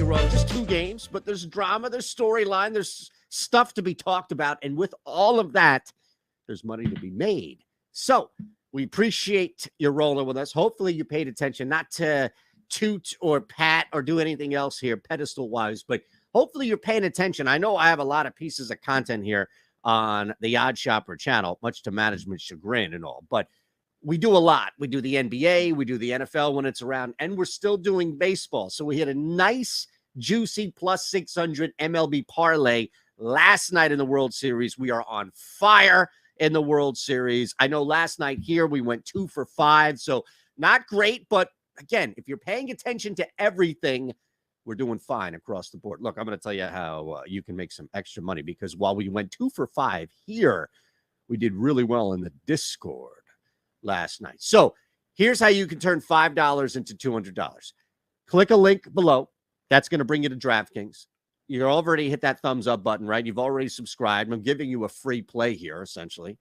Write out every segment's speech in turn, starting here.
world. Just 2 games, but there's drama, there's storyline, there's stuff to be talked about. And with all of that, there's money to be made. So we appreciate your rolling with us. Hopefully you paid attention, not to toot or pat or do anything else here pedestal-wise, but hopefully you're paying attention. I know I have a lot of pieces of content here on the Odd Shopper channel, much to management's chagrin and all, but we do a lot. We do the NBA, we do the NFL when it's around, and we're still doing baseball. So we had a nice, juicy plus 600 MLB parlay last night in the World Series. We are on fire in the World Series. I know last night here we went 2 for 5, so not great, but again, if you're paying attention to everything, we're doing fine across the board. Look, I'm going to tell you how you can make some extra money, because while we went 2 for 5 here, we did really well in the Discord last night. So here's how you can turn $5 into $200. Click a link below. That's going to bring you to DraftKings. You already hit that thumbs up button, right? You've already subscribed. I'm giving you a free play here, essentially.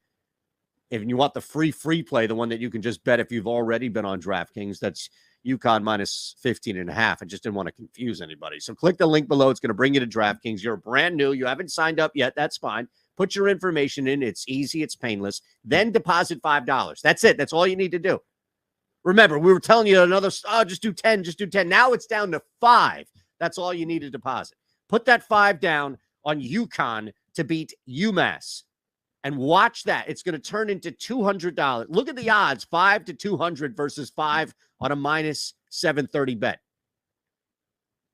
If you want the free play, the one that you can just bet if you've already been on DraftKings, that's UConn minus 15.5. I just didn't want to confuse anybody. So click the link below. It's going to bring you to DraftKings. You're brand new. You haven't signed up yet. That's fine. Put your information in. It's easy. It's painless. Then deposit $5. That's it. That's all you need to do. Remember, we were telling you another, just do 10, just do 10. Now it's down to 5. That's all you need to deposit. Put that 5 down on UConn to beat UMass. And watch that. It's going to turn into $200. Look at the odds, 5 to 200 versus 5 on a minus 730 bet.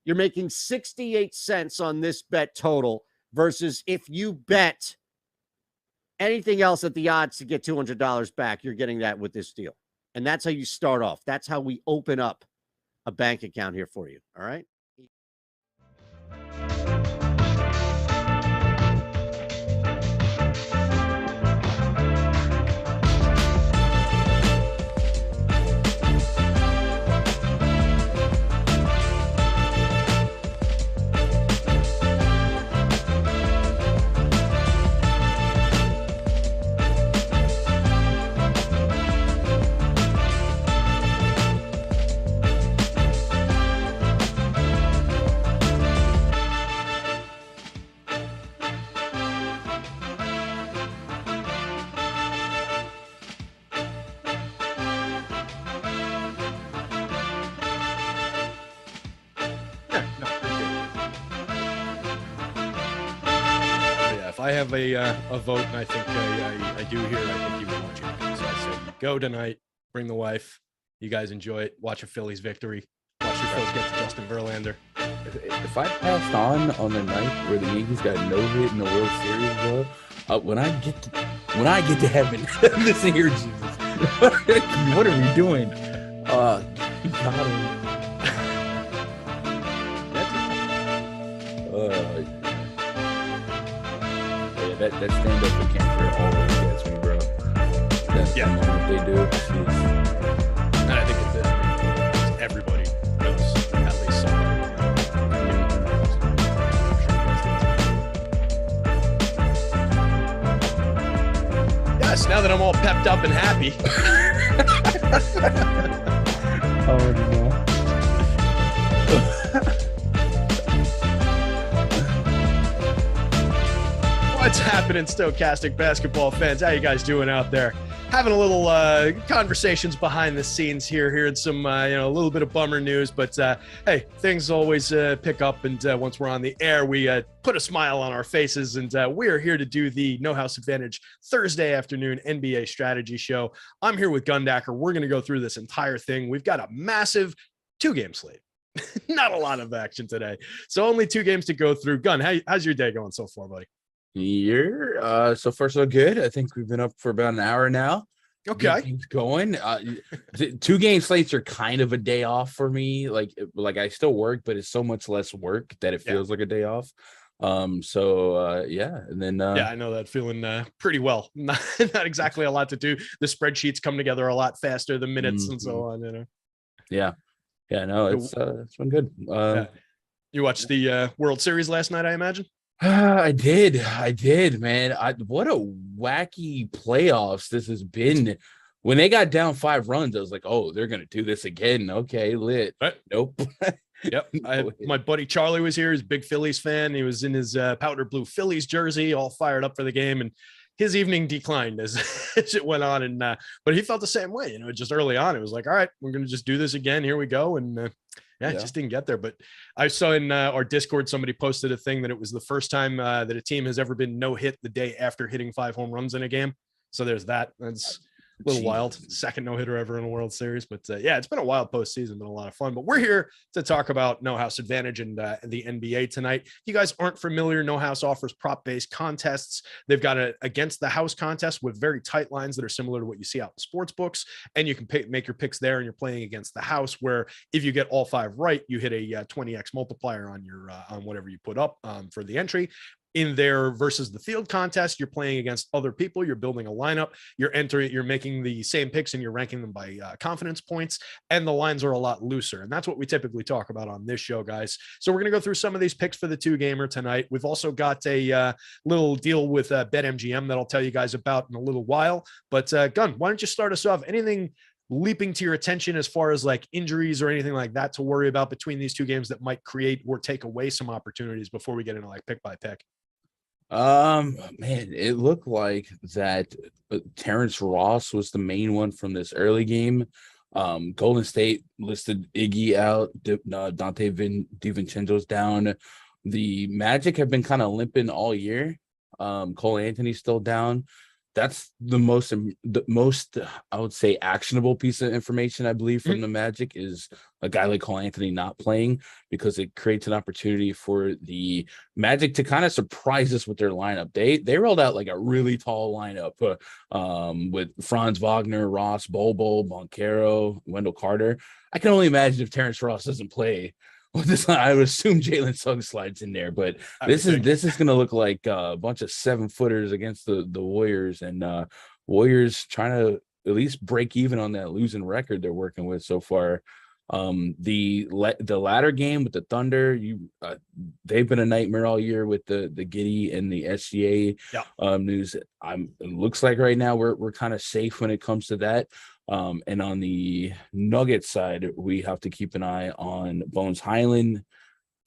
You're making 68 cents on this bet total versus if you bet anything else at the odds to get $200 back, you're getting that with this deal. And that's how you start off. That's how we open up a bank account here for you. All right. I have a vote, and I think I do here. I think you would watch it. So I say go tonight, bring the wife. You guys enjoy it. Watch a Phillies victory. Watch your Phillies get to Justin Verlander. If I passed on the night where the Yankees got no hit in the World Series, bro, when I get to heaven, listen here, Jesus, what are we doing? That stand-up for cancer always gets me, bro. That's the moment they do. Jeez. And I think everybody knows at least somebody. Yes, now that I'm all pepped up and happy. Oh, no. What's happening, Stokastic basketball fans? How you guys doing out there? Having a little conversations behind the scenes here, hearing some, a little bit of bummer news, but hey, things always pick up, and once we're on the air, we put a smile on our faces, and we are here to do the No House Advantage Thursday afternoon NBA strategy show. I'm here with Gundacker. We're going to go through this entire thing. We've got a massive 2-game slate. Not a lot of action today, so only 2 games to go through. Gun, how's your day going so far, buddy? So far so good. I think we've been up for about an hour now. Okay. Keeps going. 2-game slates are kind of a day off for me. Like I still work, but it's so much less work that it feels like a day off. And then I know that feeling pretty well. Not exactly a lot to do. The spreadsheets come together a lot faster, the minutes and so on, No, it's been good. You watched the World Series last night, I imagine? I did, man. What a wacky playoffs this has been. when they got down 5 runs, I was like, oh, they're gonna do this again. Okay, lit. Right. Nope. Yep. My buddy Charlie was here. He's a big Phillies fan. He was in his powder blue Phillies jersey, all fired up for the game, and his evening declined as, as it went on. And but he felt the same way. You know, just early on, it was like, all right, we're gonna just do this again. Here we go. And it just didn't get there. But I saw in our Discord somebody posted a thing that it was the first time that a team has ever been no hit the day after hitting 5 home runs in a game. So there's that. That's a little wild. Second no-hitter ever in a World Series. But yeah, it's been a wild postseason, been a lot of fun. But we're here to talk about No House Advantage and the NBA tonight. If you guys aren't familiar, No House offers prop-based contests. They've got a Against the House contest with very tight lines that are similar to what you see out in sports books. And you can make your picks there, and you're playing against the house, where if you get all 5 right, you hit a 20x multiplier on your on whatever you put up for the entry. In their versus the field contest, you're playing against other people. You're building a lineup. You're making the same picks, and you're ranking them by confidence points. And the lines are a lot looser. And that's what we typically talk about on this show, guys. So we're going to go through some of these picks for the 2-gamer tonight. We've also got a little deal with BetMGM that I'll tell you guys about in a little while. But Gun, why don't you start us off? Anything leaping to your attention as far as like injuries or anything like that to worry about between these 2 games that might create or take away some opportunities before we get into like pick by pick? Man, it looked like that Terrence Ross was the main one from this early game. Golden State listed Iggy out, Dante DiVincenzo's down. The Magic have been kind of limping all year. Cole Anthony's still down. That's the most I would say actionable piece of information I believe from the Magic is a guy like Cole Anthony not playing, because it creates an opportunity for the Magic to kind of surprise us with their lineup. They rolled out like a really tall lineup with Franz Wagner, Ross, Bobo, Boncaro, Wendell Carter. I can only imagine if Terrence Ross doesn't play. Well, I would assume Jalen Suggs slides in there, but this is going to look like a bunch of 7-footers against the Warriors, and Warriors trying to at least break even on that losing record they're working with so far. The latter game with the Thunder, they've been a nightmare all year with the Giddy and the SGA news. It looks like right now we're kind of safe when it comes to that. And on the Nuggets side, we have to keep an eye on Bones Highland,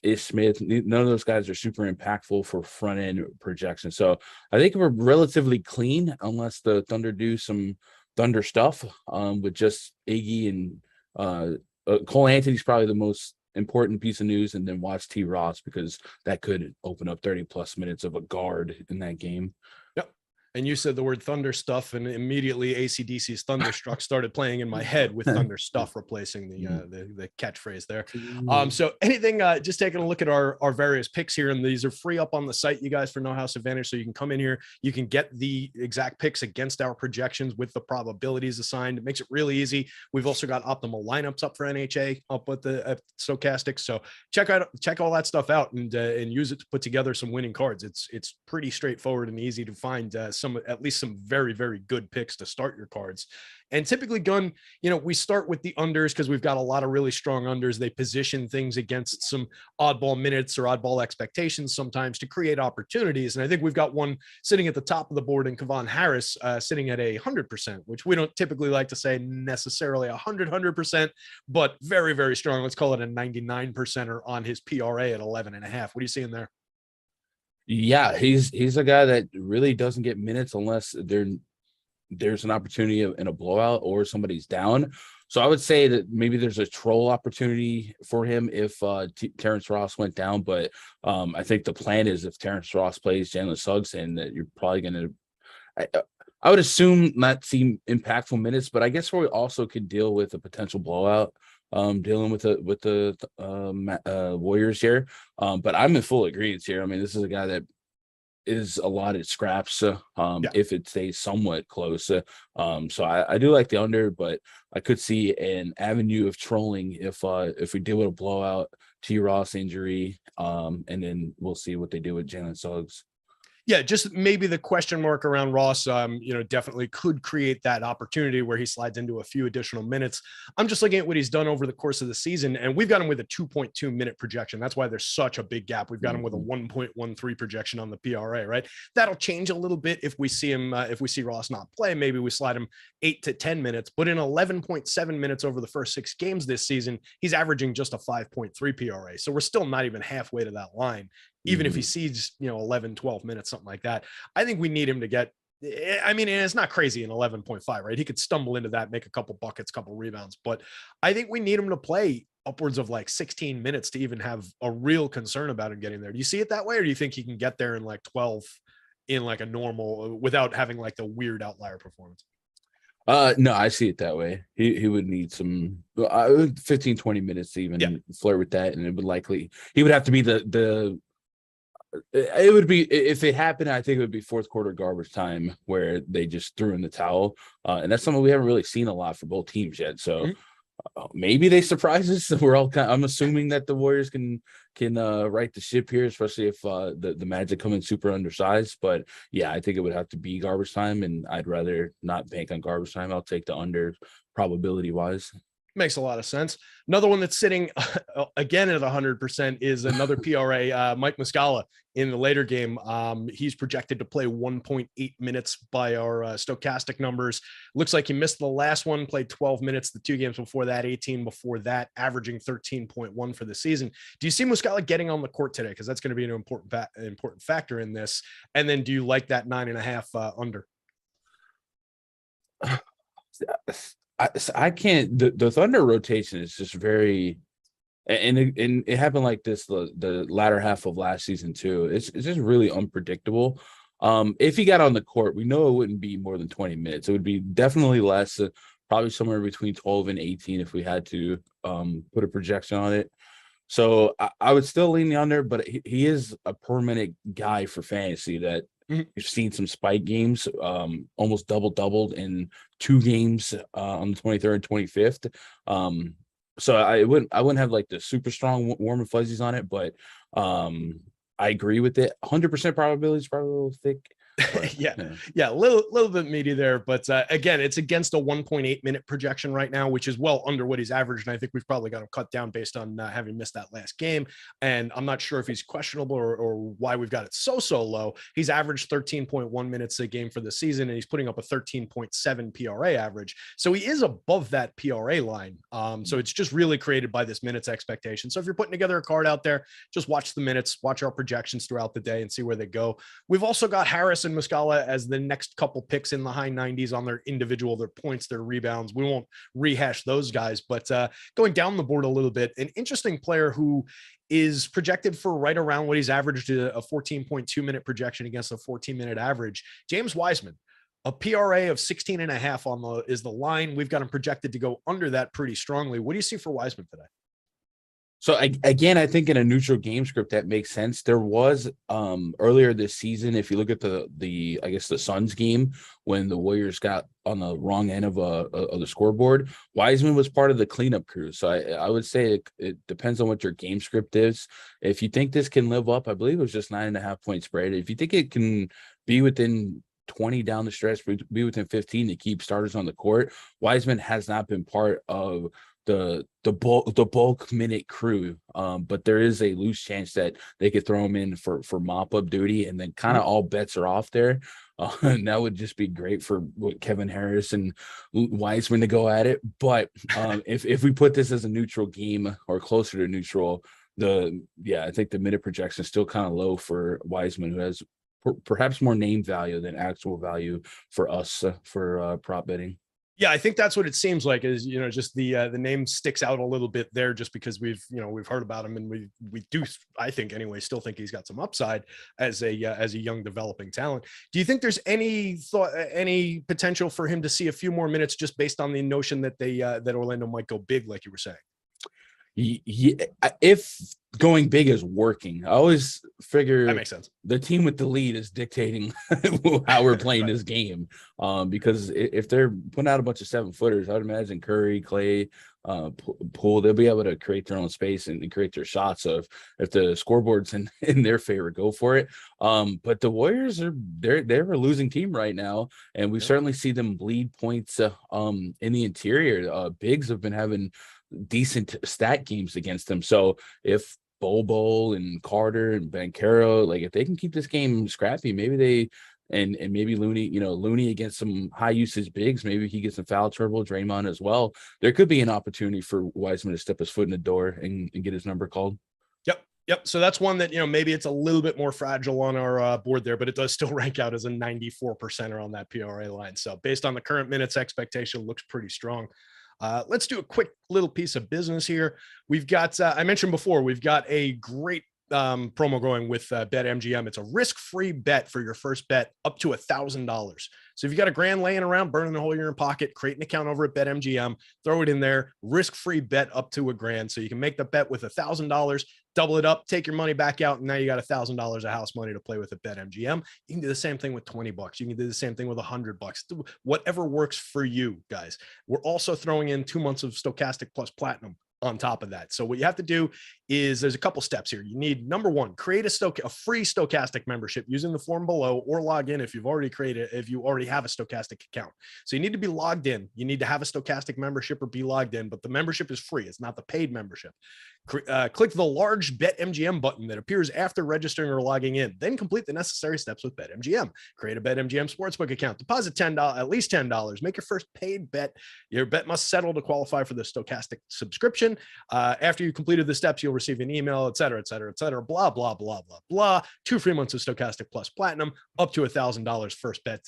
Ish Smith. None of those guys are super impactful for front end projection. So I think we're relatively clean unless the Thunder do some Thunder stuff with just Iggy and Cole Anthony's probably the most important piece of news, and then watch T. Ross, because that could open up 30+ minutes of a guard in that game. Yep. And you said the word Thunder stuff, and immediately AC/DC's Thunderstruck started playing in my head with Thunder stuff replacing the catchphrase there. So anything, just taking a look at our various picks here, and these are free up on the site, you guys, for No House Advantage. So you can come in here, you can get the exact picks against our projections with the probabilities assigned. It makes it really easy. We've also got optimal lineups up for NHA up with the Stokastic. So check all that stuff out and use it to put together some winning cards. It's pretty straightforward and easy to find at least some very, very good picks to start your cards. And typically, Gun, we start with the unders because we've got a lot of really strong unders. They position things against some oddball minutes or oddball expectations sometimes to create opportunities. And I think we've got one sitting at the top of the board in Kevon Harris, sitting at 100%, which we don't typically like to say necessarily 100%, but very, very strong. Let's call it a 99%er on his PRA at 11.5. What are you seeing there? Yeah, he's a guy that really doesn't get minutes unless there's an opportunity in a blowout or somebody's down. So I would say that maybe there's a troll opportunity for him if Terrence Ross went down. But I think the plan is if Terrence Ross plays Jalen Suggs, and that you're probably going to, I would assume, not see impactful minutes. But I guess we also could deal with a potential blowout. Dealing with the Warriors here. But I'm in full agreement here. I mean, this is a guy that is allotted scraps if it stays somewhat close. So I do like the under, but I could see an avenue of trolling if we deal with a blowout, T. Ross injury, and then we'll see what they do with Jalen Suggs. Yeah, just maybe the question mark around Ross, definitely could create that opportunity where he slides into a few additional minutes. I'm just looking at what he's done over the course of the season, and we've got him with a 2.2 minute projection. That's why there's such a big gap. We've got him with a 1.13 projection on the PRA, right? That'll change a little bit if we see him, if we see Ross not play. Maybe we slide him 8 to 10 minutes, but in 11.7 minutes over the first 6 games this season, he's averaging just a 5.3 PRA. So we're still not even halfway to that line. Even if he sees, 11, 12 minutes, something like that. I think we need him to get, I mean, and it's not crazy in 11.5, right? He could stumble into that, make a couple buckets, couple rebounds, but I think we need him to play upwards of like 16 minutes to even have a real concern about him getting there. Do you see it that way? Or do you think he can get there in like 12 in like a normal, without having like the weird outlier performance? No, I see it that way. He would need some 15, 20 minutes to even flirt with that. And it would likely, he would have to be it would be, if it happened, I think it would be fourth quarter garbage time where they just threw in the towel. And that's something we haven't really seen a lot for both teams yet. So maybe they surprise us. We're all I'm assuming that the Warriors can right the ship here, especially if the Magic come in super undersized. But yeah, I think it would have to be garbage time, and I'd rather not bank on garbage time. I'll take the under probability wise. Makes a lot of sense. Another one that's sitting again at 100% is another PRA, Mike Muscala in the later game. He's projected to play 1.8 minutes by our Stokastic numbers. Looks like he missed the last one, played 12 minutes, the 2 games before that, 18 before that, averaging 13.1 for the season. Do you see Muscala getting on the court today? Because that's going to be an important factor in this. And then do you like that 9.5 under? I can't. The Thunder rotation is just very, and it happened like this the latter half of last season too. It's just really unpredictable. If he got on the court, we know it wouldn't be more than 20 minutes. It would be definitely less, probably somewhere between 12 and 18 if we had to put a projection on it. So I would still lean the under, but he is a permanent guy for fantasy that. We've seen some spike games, almost doubled in 2 games on the 23rd and 25th. So I wouldn't have like the super strong warm and fuzzies on it, but I agree with it. 100% probability is probably a little thick. But, yeah, a little bit meaty there, but again, it's against a 1.8 minute projection right now, which is well under what he's averaged, and I think we've probably got him cut down based on having missed that last game. And I'm not sure if he's questionable or why we've got it so low. He's averaged 13.1 minutes a game for the season, and he's putting up a 13.7 PRA average, so he is above that PRA line. So it's just really created by this minutes expectation. So if you're putting together a card out there, just watch the minutes, watch our projections throughout the day, and see where they go. We've also got Harris and Muscala as the next couple picks in the high 90s on their individual, their points, their rebounds. We won't rehash those guys, but going down the board a little bit, an interesting player who is projected for right around what he's averaged, a 14.2 minute projection against a 14-minute average. James Wiseman, a PRA of 16.5 is the line. We've got him projected to go under that pretty strongly. What do you see for Wiseman today? So again, I think in a neutral game script that makes sense. There was earlier this season, if you look at the I guess the Suns game when the Warriors got on the wrong end of the scoreboard, Wiseman was part of the cleanup crew. So I would say it depends on what your game script is. If you think this can live up, I believe it was just 9.5 point spread. If you think it can be within 20 down the stretch, be within 15 to keep starters on the court, Wiseman has not been part of the bulk minute crew, but there is a loose chance that they could throw him in for mop up duty, and then kind of all bets are off there. And that would just be great for Kevin Harris and Wiseman to go at it. But if we put this as a neutral game or closer to neutral, I think the minute projection is still kind of low for Wiseman, who has perhaps more name value than actual value for us for prop betting. Yeah, I think that's what it seems like is, just the name sticks out a little bit there just because we've heard about him, and we do, I think anyway, still think he's got some upside as a young developing talent. Do you think there's any potential for him to see a few more minutes just based on the notion that that Orlando might go big, like you were saying? If going big is working, I always figure that makes sense. The team with the lead is dictating how we're playing this game. Because if they're putting out a bunch of 7-footers, I would imagine Curry, Clay, pool, they'll be able to create their own space and create their shots. So if the scoreboard's in their favor, go for it. But the Warriors they're a losing team right now, and we certainly see them bleed points in the interior. Bigs have been having decent stat games against them. So if Bobo and Carter and Banchero, like if they can keep this game scrappy, maybe they and maybe Looney against some high usage bigs, maybe he gets some foul trouble, Draymond as well. There could be an opportunity for Wiseman to step his foot in the door and get his number called. Yep. So that's one that, maybe it's a little bit more fragile on our board there, but it does still rank out as a 94%er on that PRA line. So based on the current minutes expectation, looks pretty strong. Let's do a quick little piece of business here. We've got, I mentioned before, we've got a great promo going with BetMGM. It's a risk-free bet for your first bet up to $1,000. So if you got a grand laying around, burning a hole in your pocket, create an account over at BetMGM, throw it in there, risk-free bet up to $1,000. So you can make the bet with $1,000, double it up, take your money back out, and now you got $1,000 of house money to play with at BetMGM. You can do the same thing with $20. You can do the same thing with $100. Whatever works for you, guys. We're also throwing in 2 months of Stokastic plus Platinum on top of that. So what you have to do is there's a couple steps here. You need, number one, create a free Stokastic membership using the form below, or log in if you already have a Stokastic account. So you need to be logged in. You need to have a Stokastic membership or be logged in, but the membership is free. It's not the paid membership. Click the large BetMGM button that appears after registering or logging in. Then complete the necessary steps with BetMGM. Create a BetMGM sportsbook account. Deposit $10, at least $10. Make your first paid bet. Your bet must settle to qualify for the Stokastic subscription. After you completed the steps, you'll receive an email, et cetera, blah, blah, blah, blah, blah. 2 free months of Stokastic plus Platinum, up to $1,000 first bet,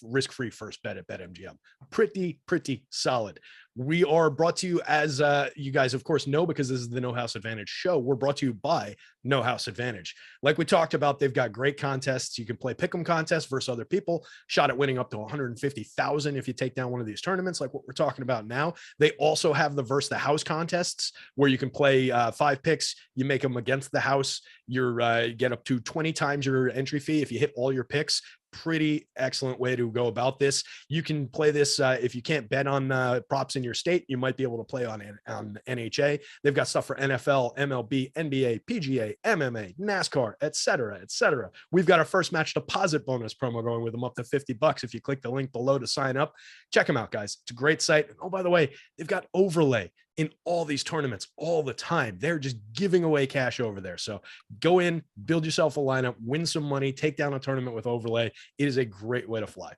risk-free first bet at BetMGM. Pretty solid. We are brought to you, as you guys, of course, know, because this is the No House Advantage show. We're brought to you by No House Advantage. Like we talked about, they've got great contests. You can play pick'em contests versus other people, shot at winning up to $150,000 if you take down one of these tournaments, like what we're talking about now. They also have the versus the house contests where you can play 5 picks. You make them against the house. You get up to 20 times your entry fee if you hit all your picks. Pretty excellent way to go about this. You can play this if you can't bet on props in your state. You might be able to play on NHA. They've got stuff for NFL, MLB, NBA, PGA, MMA, NASCAR, etc. We've got our first match deposit bonus promo going with them up to $50 if you click the link below to sign up. Check them out, guys. It's a great site. And, oh, by the way, they've got overlay in all these tournaments all the time. They're just giving away cash over there. So go in, build yourself a lineup, win some money, take down a tournament with overlay. It is a great way to fly.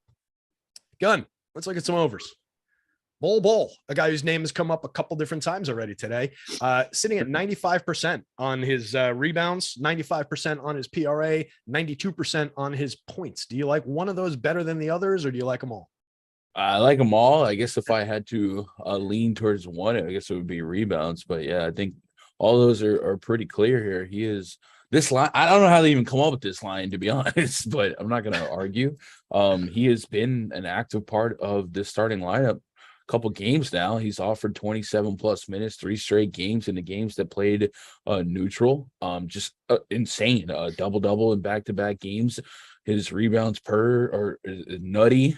Gun, let's look at some overs. Bol, a guy whose name has come up a couple different times already today, sitting at 95% on his rebounds, 95% on his PRA, 92% on his points. Do you like one of those better than the others, or do you like them all? I like them all. I guess if I had to lean towards one, I guess it would be rebounds. But yeah, I think all those are pretty clear here. He is this line. I don't know how they even come up with this line, to be honest, but I'm not going to argue. He has been an active part of this starting lineup a couple games now. He's offered 27 plus minutes, 3 straight games in the games that played neutral. Just insane. Double in back-to-back games. His rebounds per are nutty.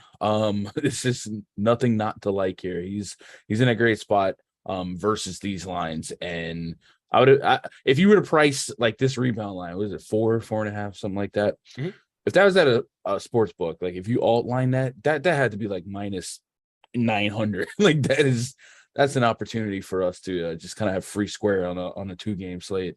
This is nothing not to like here. He's in a great spot versus these lines. And if you were to price like this rebound line, was it 4.5, something like that? Mm-hmm. If that was at a sports book, like if you alt line that had to be like minus 900. Like that's an opportunity for us to just kind of have free square on a 2-game slate.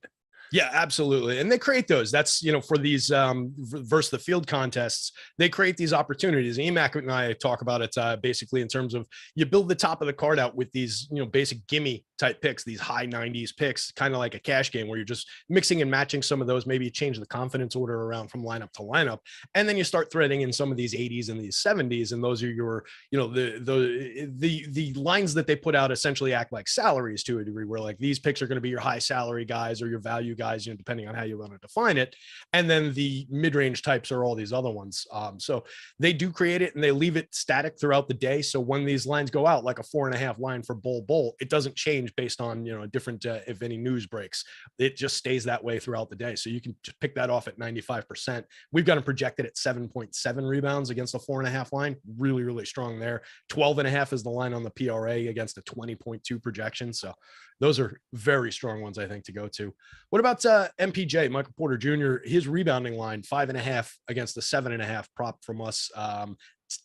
Yeah, absolutely. And they create those. That's, for these versus the field contests, they create these opportunities. EMAC and I talk about it basically in terms of you build the top of the card out with these, basic gimme type picks, these high 90s picks, kind of like a cash game where you're just mixing and matching some of those. Maybe you change the confidence order around from lineup to lineup. And then you start threading in some of these 80s and these 70s. And those are your, the lines that they put out essentially act like salaries to a degree, where like these picks are going to be your high salary guys or your value guys, depending on how you want to define it. And then the mid-range types are all these other ones. So they do create it and they leave it static throughout the day. So when these lines go out, like a 4.5 line for bull, it doesn't change based on, a different, if any news breaks, it just stays that way throughout the day. So you can just pick that off at 95%. We've got them projected at 7.7 rebounds against a 4.5 line. Really, really strong there. 12.5 is the line on the PRA against a 20.2 projection. So those are very strong ones, I think, to go to. What about MPJ, Michael Porter Jr.? His rebounding line, 5.5 against the 7.5 prop from us.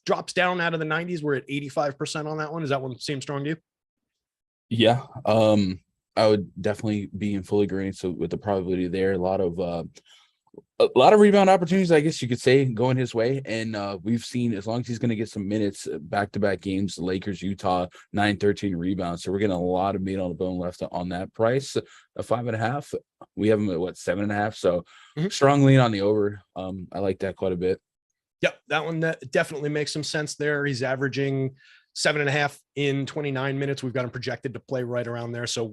Drops down out of the 90s. We're at 85% on that one. Does that one seem strong to you? Yeah. I would definitely be in full agreement with the probability there. A lot of rebound opportunities, I guess you could say, going his way. And we've seen, as long as he's going to get some minutes, back-to-back games, Lakers, Utah, 9-13 rebounds. So we're getting a lot of meat on the bone left on that price. A 5.5. We have him at 7.5. So strong lean on the over. I like that quite a bit. Yep, that one definitely makes some sense there. He's averaging 7.5 in 29 minutes. We've got him projected to play right around there. So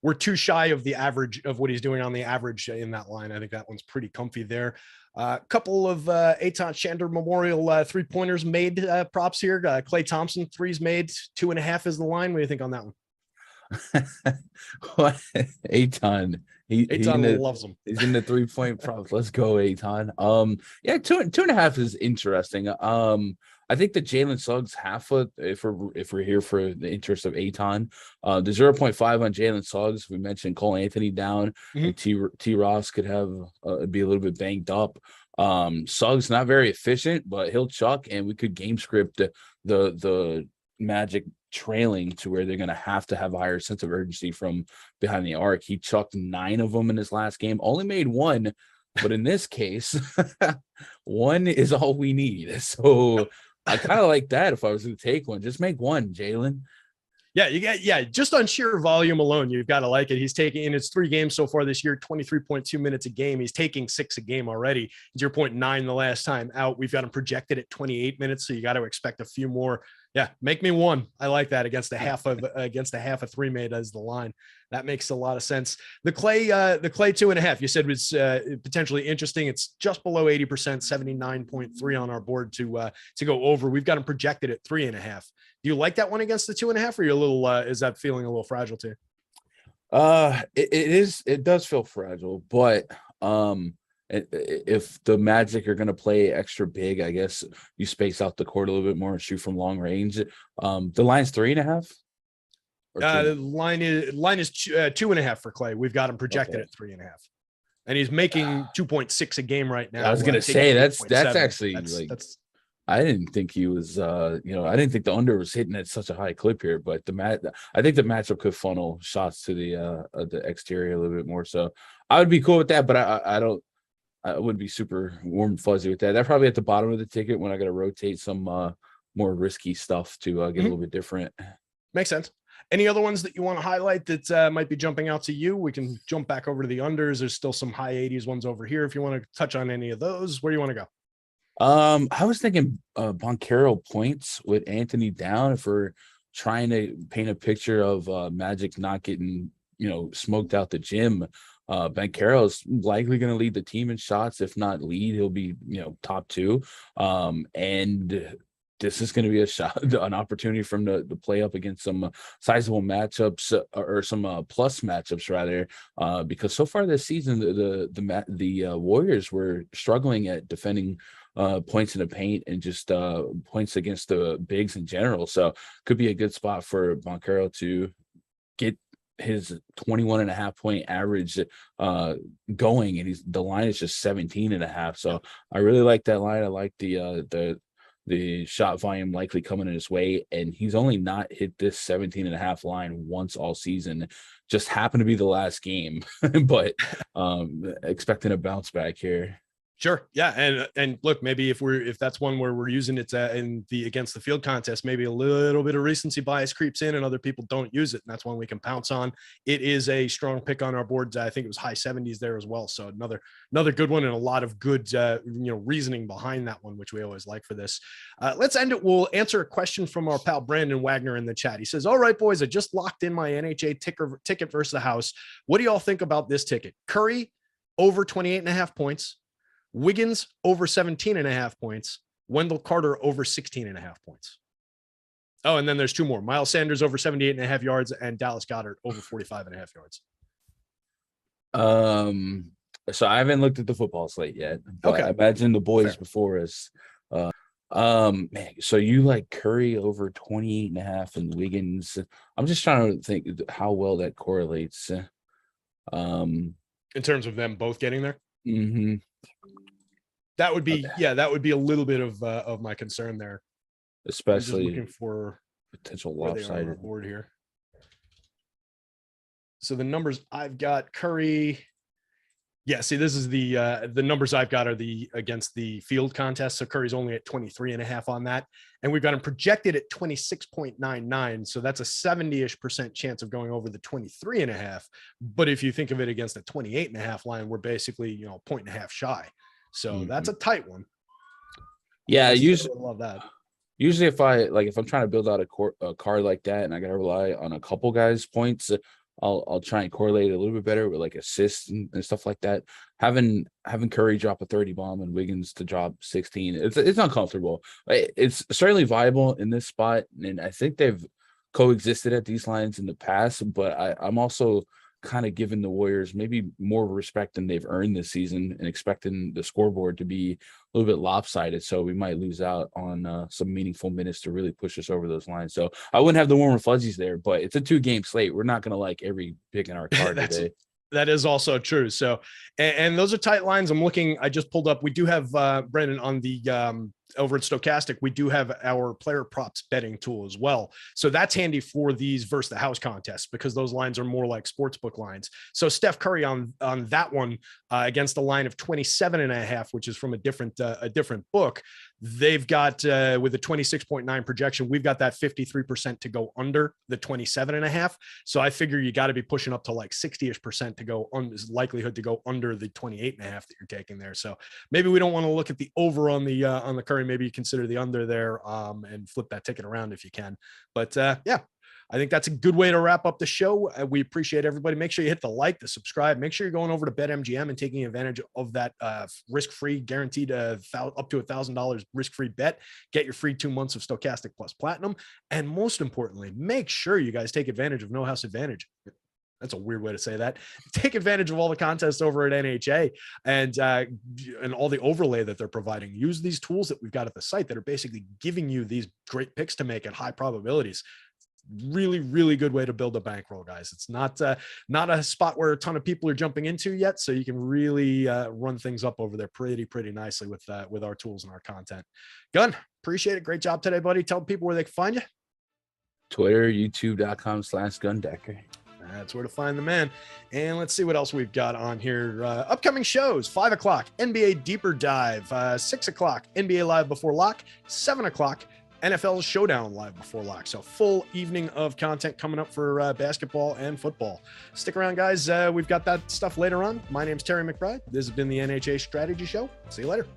we're too shy of the average of what he's doing on the average in that line. I think that one's pretty comfy there. A couple of Eitan Shander Memorial 3-pointers made props here. Klay Thompson, 3s made, 2.5 is the line. What do you think on that one? Eitan. Eitan loves them. He's in the 3-point props. Let's go, Eitan. Yeah, 2.5 is interesting. I think the Jalen Suggs half if we're here for the interest of Eitan, the 0.5 on Jalen Suggs. We mentioned Cole Anthony down, and T Ross could have be a little bit banged up. Suggs not very efficient, but he'll chuck, and we could game script the Magic trailing to where they're going to have a higher sense of urgency from behind the arc. He chucked 9 of them in his last game, only made 1, but in this case, 1 is all we need. So I kind of like that. If I was going to take one, just make 1, Jalen. Yeah, just on sheer volume alone, you've got to like it. He's taking, in his 3 games so far this year, 23.2 minutes a game. He's taking 6 a game already. 0.9 the last time out. We've got him projected at 28 minutes, so you got to expect a few more. Yeah, make me 1. I like that against a half of 3 made as the line. That makes a lot of sense. The Klay 2.5, you said was potentially interesting. It's just below 80%, 79.3 on our board to go over. We've got him projected at 3.5. Do you like that one against the 2.5, or you a little? Is that feeling a little fragile to you? It does feel fragile, but if the Magic are going to play extra big, I guess you space out the court a little bit more and shoot from long range. The line's 3.5. The line is 2.5 for Klay. We've got him projected at 3.5, and he's making 2.6 a game right now. I was going to say that's actually that's. I didn't think he was, I didn't think the under was hitting at such a high clip here, but I think the matchup could funnel shots to the exterior a little bit more. So I would be cool with that, but I wouldn't be super warm and fuzzy with that. That's probably at the bottom of the ticket when I got to rotate some more risky stuff to get a little bit different. Makes sense. Any other ones that you want to highlight that might be jumping out to you? We can jump back over to the unders. There's still some high 80s ones over here. If you want to touch on any of those, where do you want to go? I was thinking Banchero points with Anthony down. If we're trying to paint a picture of Magic not getting smoked out the gym, Banchero is likely going to lead the team in shots. If not lead, he'll be top 2. And this is going to be an opportunity for him to play up against some sizable matchups or some plus matchups rather, because so far this season the Warriors were struggling at defending points in the paint and just points against the bigs in general. So could be a good spot for Banchero to get his 21.5 point average going, and the line is just 17.5. So I really like that line. I like the shot volume likely coming in his way, and he's only not hit this 17.5 line once all season. Just happened to be the last game, but expecting a bounce back here. Sure. Yeah. And look, maybe if that's one where we're using it in the against the field contest, maybe a little bit of recency bias creeps in and other people don't use it. And that's one we can pounce on. It is a strong pick on our boards. I think it was high 70s there as well. So another good one, and a lot of good reasoning behind that one, which we always like for this. Let's end it. We'll answer a question from our pal Brandon Wagner in the chat. He says, all right, boys, I just locked in my NHA ticket versus the house. What do y'all think about this ticket? Curry over 28.5 points. Wiggins over 17.5 points. Wendell Carter over 16.5 points. Oh, and then there's two more. Miles Sanders over 78.5 yards and Dallas Goedert over 45.5 yards. So I haven't looked at the football slate yet, but okay. I imagine the boys before us. Man, so you like Curry over 28.5 and Wiggins. I'm just trying to think how well that correlates. In terms of them both getting there? Mm-hmm. That would be, that would be a little bit of my concern there. Especially looking for potential lopsided board here. So the numbers I've got, Curry. Yeah, see, this is the numbers I've got are the against the field contest. So Curry's only at 23.5 on that. And we've got him projected at 26.99. So that's a 70-ish% chance of going over the 23.5. But if you think of it against the 28.5 line, we're basically, a point and a half shy. So that's a tight one. Yeah, usually love that. Usually if I'm trying to build out a card like that and I got to rely on a couple guys' points, I'll try and correlate it a little bit better with like assists and stuff like that. Having Curry drop a 30 bomb and Wiggins to drop 16, it's uncomfortable. It's certainly viable in this spot, and I think they've coexisted at these lines in the past. But I'm also kind of giving the Warriors maybe more respect than they've earned this season, and expecting the scoreboard to be a little bit lopsided. So we might lose out on some meaningful minutes to really push us over those lines. So I wouldn't have the warmer fuzzies there, but it's a 2-game slate. We're not going to like every pick in our card today. That is also true. So, and those are tight lines. I just pulled up. We do have Brandon on the over at Stokastic. We do have our player props betting tool as well. So that's handy for these versus the house contests, because those lines are more like sportsbook lines. So Steph Curry on that one against a line of 27.5, which is from a different book. They've got with a 26.9 projection, we've got that 53% to go under the 27.5. So I figure you got to be pushing up to like 60-ish% to go on this likelihood to go under the 28.5 that you're taking there. So maybe we don't want to look at the over on the Curry. Maybe you consider the under there and flip that ticket around if you can. But yeah, I think that's a good way to wrap up the show. We appreciate everybody. Make sure you hit the like, the subscribe. Make sure you're going over to BetMGM and taking advantage of that risk-free, guaranteed up to $1,000 risk-free bet. Get your free 2 months of Stokastic Plus Platinum. And most importantly, make sure you guys take advantage of No House Advantage. That's a weird way to say that. Take advantage of all the contests over at NHA and all the overlay that they're providing. Use these tools that we've got at the site that are basically giving you these great picks to make at high probabilities. Really, really good way to build a bankroll, guys. It's not a spot where a ton of people are jumping into yet, so you can really run things up over there pretty nicely with our tools and our content. Gun, appreciate it. Great job today, buddy. Tell people where they can find you. Twitter, youtube.com/Gundacker. That's where to find the man. And let's see what else we've got on here. Upcoming shows: 5 o'clock, NBA Deeper Dive; 6 o'clock, NBA Live Before Lock; 7 o'clock, NFL Showdown Live Before Lock. So full evening of content coming up for basketball and football. Stick around, guys. We've got that stuff later on. My name's Terry McBride. This has been the NHA Strategy Show. See you later.